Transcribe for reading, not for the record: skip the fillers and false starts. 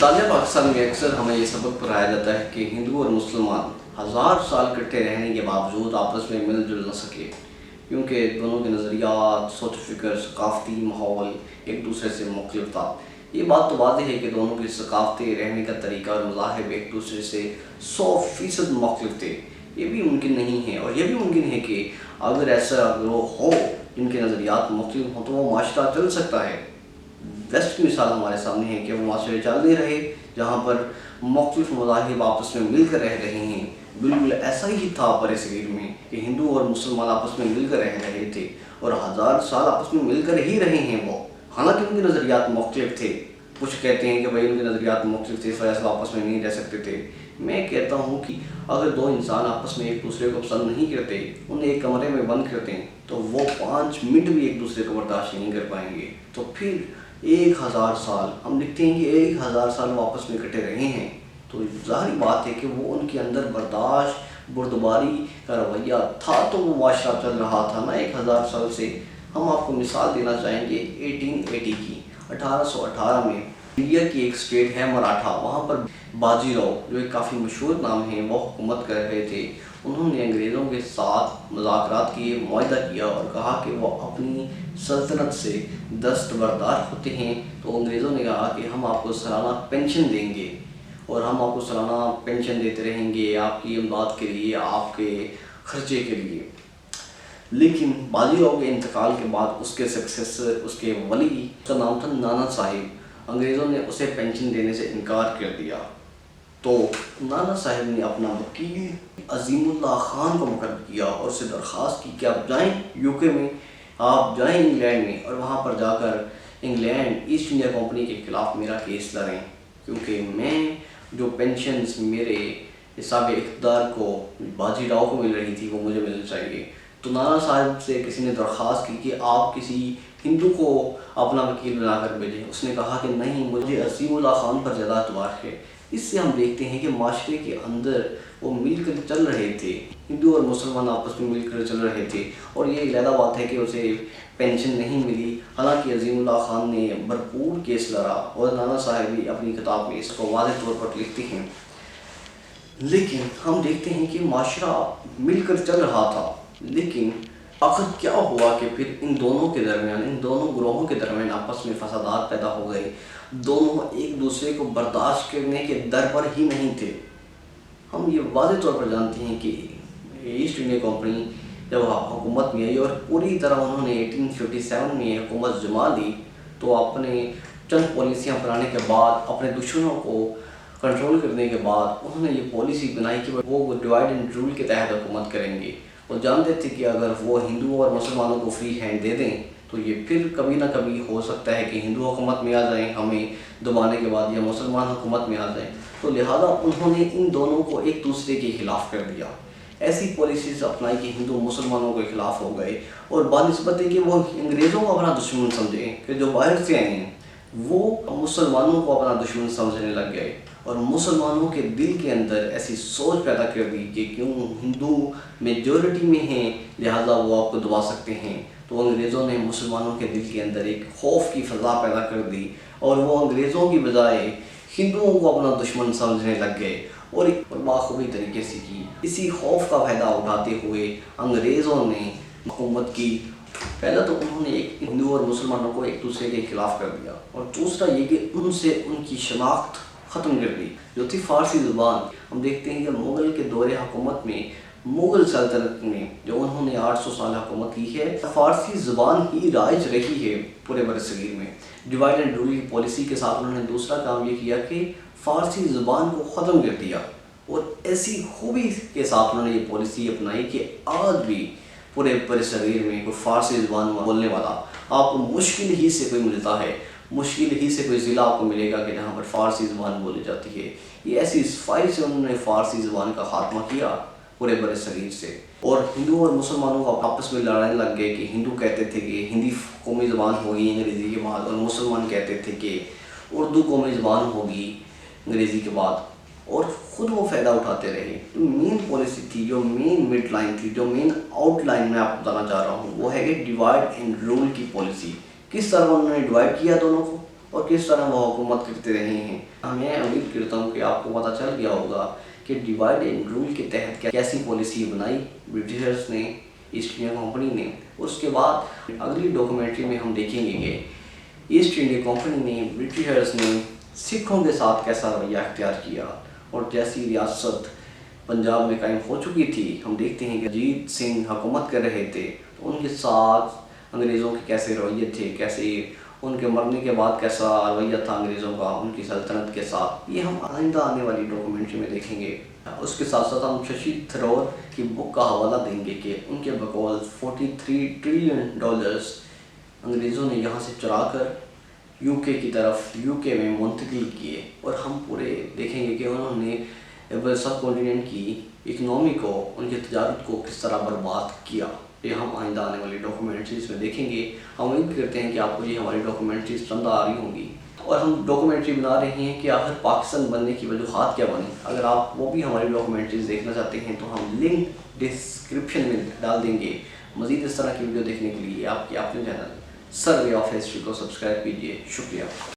तालिया पाकिस्तान में अक्सर हमें ये सबक पढ़ाया जाता है कि हिंदू और मुसलमान हज़ार साल इकट्ठे रहने के बावजूद आपस में मिलजुल न सके, क्योंकि दोनों के नज़रियात, सोच फ़िक्र, सकाफ़ती माहौल एक दूसरे से मुख्तलिफ था। ये बात तो वाज़ेह है कि दोनों की सकाफ़ती रहने का तरीका और मज़ाहिब एक दूसरे से 100% मुख्तलिफ थे। ये भी मुमकिन नहीं है, और ये भी मुमकिन है कि अगर ऐसा ग्रोह हो जिनके नज़रियात मुख्तलिफ हों तो वो माशरा चल सकता है। वेस्ट की मिसाल हमारे सामने है कि वो माशरे चल नहीं रहे जहाँ पर मुख्तलिफ मज़ाहिब आपस में मिलकर रह रहे हैं। बिल्कुल ऐसा ही था बरसगीर में कि हिंदू और मुसलमान आपस में मिलकर रह रहे थे और हज़ार साल आपस में मिलकर ही रहे हैं वो, हालांकि उनके नज़रियात मुख्तलिफ थे। कुछ कहते हैं कि भाई उनके नज़रियात मुख्तलिफ थे, इस वजह से आपस में नहीं रह सकते थे। मैं कहता हूँ कि अगर दो इंसान आपस में एक दूसरे को पसंद नहीं करते, उन्हें एक कमरे में बंद करते हैं तो वो 5 मिनट भी एक दूसरे को बर्दाश्त नहीं कर पाएंगे। तो फिर 1000 साल हम देखते हैं कि 1000 साल वो आपस में इकट्ठे रहे हैं, तो ज़ाहिर बात है कि वो उनके अंदर बर्दाश्त, बुर्दबारी का रवैया था, तो वो माशरा चल रहा था ना 1000 साल से। हम आपको मिसाल देना चाहेंगे 1880 की। 1818 में इंडिया की एक स्टेट है मराठा, वहाँ पर बाजीराव जो एक काफ़ी मशहूर नाम है वो हुकूमत कर रहे थे। उन्होंने अंग्रेज़ों के साथ मुज़ाकरात किए, मुआहदा किया और कहा कि वो अपनी सल्तनत से दस्तबरदार होते हैं। तो अंग्रेज़ों ने कहा कि हम आपको सालाना पेंशन देंगे और हम आपको सालाना पेंशन देते रहेंगे आपकी इमदाद के लिए, आपके खर्चे के लिए। लेकिन बाजीराव के इंतकाल के बाद उसके सक्सेसर, उसके वली, उसका नाम था नाना साहिब, अंग्रेज़ों ने उसे पेंशन देने से इनकार कर दिया। तो नाना साहिब ने अपना वकील अजीमुल्लाह खान को मुकर्रर किया और उससे दरख्वास्त की कि आप जाएँ यूके में, आप जाएँ इंग्लैंड में और वहाँ पर जाकर इंग्लैंड ईस्ट इंडिया कंपनी के ख़िलाफ़ मेरा केस लड़ें, क्योंकि मैं जो पेंशन्स मेरे हिसाब इक़्तिदार को बाजीराव को मिल रही थी वो मुझे मिलनी चाहिए। तो नाना साहिब से किसी ने दरख्वास्त की कि आप किसी हिंदू को अपना वकील बनाकर भेजें। उसने कहा कि नहीं, मुझे अजीमुल्लाह खान पर ज़्यादा एतबार है। इससे हम देखते हैं कि माशरे के अंदर वो मिलकर चल रहे थे, हिंदू और मुसलमान आपस में मिलकर चल रहे थे। और ये अलग बात है कि उसे पेंशन नहीं मिली, हालांकि अजीमुल्लाह खान ने भरपूर केस लड़ा और नाना साहिब भी अपनी किताब में इसको वाज़ेह तौर पर लिखते हैं। लेकिन हम देखते हैं कि माशरा मिलकर चल रहा था, लेकिन आखिर क्या हुआ कि फिर इन दोनों के दरमियान, इन दोनों ग्रोहों के दरमियान आपस में फसादात पैदा हो गए। दोनों एक दूसरे को बर्दाश्त करने के दर पर ही नहीं थे। हम ये वाज़ेह तौर पर जानते हैं कि ईस्ट इंडिया कंपनी जब हुकूमत में आई और पूरी तरह उन्होंने 1857 में हुकूमत जमा ली, तो अपने चंद पॉलिसियाँ बनाने के बाद, अपने दुश्मनों को कंट्रोल करने के बाद उन्होंने ये पॉलिसी बनाई कि वो डिवाइड एंड रूल के तहत हुकूमत करेंगे। वो जानते थे कि अगर वो हिंदू और मुसलमानों को फ्री हैंड दे दें तो ये फिर कभी ना कभी हो सकता है कि हिंदू हुकूमत में आ जाएं हमें दबाने के बाद, या मुसलमान हुकूमत में आ जाएं। तो लिहाजा उन्होंने इन दोनों को एक दूसरे के ख़िलाफ़ कर दिया। ऐसी पॉलिसीज़ अपनाई कि हिंदू मुसलमानों के ख़िलाफ़ हो गए और बानिस्बत है कि वो अंग्रेज़ों को अपना दुश्मन समझें कि जो बाहर से आए हैं, वो मुसलमानों को अपना दुश्मन समझने लग गए और मुसलमानों के दिल के अंदर ऐसी सोच पैदा कर दी कि क्यों हिंदू मेजॉरिटी में हैं लिहाजा वो आपको दबा सकते हैं। तो अंग्रेज़ों ने मुसलमानों के दिल के अंदर एक खौफ की फ़ज़ा पैदा कर दी और वो अंग्रेज़ों की बजाय हिंदुओं को अपना दुश्मन समझने लग गए और बाखूबी तरीके से की। इसी खौफ का फ़ायदा उठाते हुए अंग्रेज़ों ने हुकूमत की। पहला तो उन्होंने एक हिंदू और मुसलमानों को एक दूसरे के ख़िलाफ़ कर दिया और दूसरा ये कि उनसे उनकी शनाख्त ख़त्म कर दी जो थी फ़ारसी ज़ुबान। हम देखते हैं कि मुग़ल के दौरे हुकूमत में, मुग़ल सल्तनत में जो उन्होंने 800 साल हुकूमत की है, फ़ारसी ज़ुबान ही राइज रही है पूरे बरसगीर में। डिवाइड एंड रूल की पॉलिसी के साथ उन्होंने दूसरा काम ये किया कि फ़ारसी ज़ुबान को ख़त्म कर दिया और ऐसी खूबी के साथ उन्होंने ये पॉलिसी अपनाई कि आज भी पूरे बरसगीर में कोई फ़ारसी ज़ुबान बोलने वाला आपको मुश्किल ही से कोई मिलता है, मुश्किल ही से कोई ज़िला आपको मिलेगा कि जहाँ पर फ़ारसी ज़ुबान बोली जाती है। ये ऐसी सफाई से उन्होंने फ़ारसी ज़ुबान का खात्मा किया पूरे बरसगीर से। और हिंदू और मुसलमानों को आपस में लड़ाने लग गए कि हिंदू कहते थे कि हिंदी कौमी ज़ुबान होगी अंग्रेज़ी के बाद, और मुसलमान कहते थे कि उर्दू कौमी ज़ुबान होगी अंग्रेज़ी के बाद, और ख़ुद वो फ़ायदा उठाते रहे। जो मेन पॉलिसी थी, जो मेन मिड लाइन थी, जो मेन आउटलाइन मैं आपको बताना चाह रहा हूँ वो है कि डिवाइड एंड रूल की पॉलिसी। किस तरह उन्होंने डिवाइड किया दोनों को, اور کس طرح وہ حکومت کرتے رہے ہیں۔ میں امید کرتا ہوں کہ آپ کو پتہ چل گیا ہوگا کہ ڈیوائڈ اینڈ رول کے تحت کیسی پالیسی بنائی برٹشرز نے، ایسٹ انڈیا کمپنی نے۔ اس کے بعد اگلی ڈاکومنٹری میں ہم دیکھیں گے کہ ایسٹ انڈیا کمپنی نے، برٹشرز نے سکھوں کے ساتھ کیسا رویہ اختیار کیا، اور جیسی ریاست پنجاب میں قائم ہو چکی تھی، ہم دیکھتے ہیں کہ اجیت سنگھ حکومت کر رہے تھے تو ان کے ساتھ انگریزوں کے کیسے رویے تھے، کیسے ان کے مرنے کے بعد کیسا رویہ تھا انگریزوں کا ان کی سلطنت کے ساتھ، یہ ہم آئندہ آنے والی ڈاکومنٹری میں دیکھیں گے۔ اس کے ساتھ ساتھ ہم ششی تھرور کی بک کا حوالہ دیں گے کہ ان کے بقول 43 ٹریلین ڈالرز انگریزوں نے یہاں سے چرا کر یو کے کی طرف، یو کے میں منتقل کیے، اور ہم پورے دیکھیں گے کہ انہوں نے سب کانٹیننٹ کی اکنامی کو، ان کی تجارت کو کس طرح برباد کیا۔ یہ ہم آئندہ آنے والی ڈاکومنٹریز میں دیکھیں گے۔ ہم امید کرتے ہیں کہ آپ کو یہ ہماری ڈاکومنٹریز پسند آ رہی ہوں گی، اور ہم ڈاکومنٹری بنا رہے ہیں کہ آخر پاکستان بننے کی وجوہات کیا بنی۔ اگر آپ وہ بھی ہماری ڈاکومنٹریز دیکھنا چاہتے ہیں تو ہم لنک ڈسکرپشن میں ڈال دیں گے۔ مزید اس طرح کی ویڈیو دیکھنے کے لیے آپ کے اپنے چینل سروے آف ہسٹری کو سبسکرائب کیجیے۔ شکریہ۔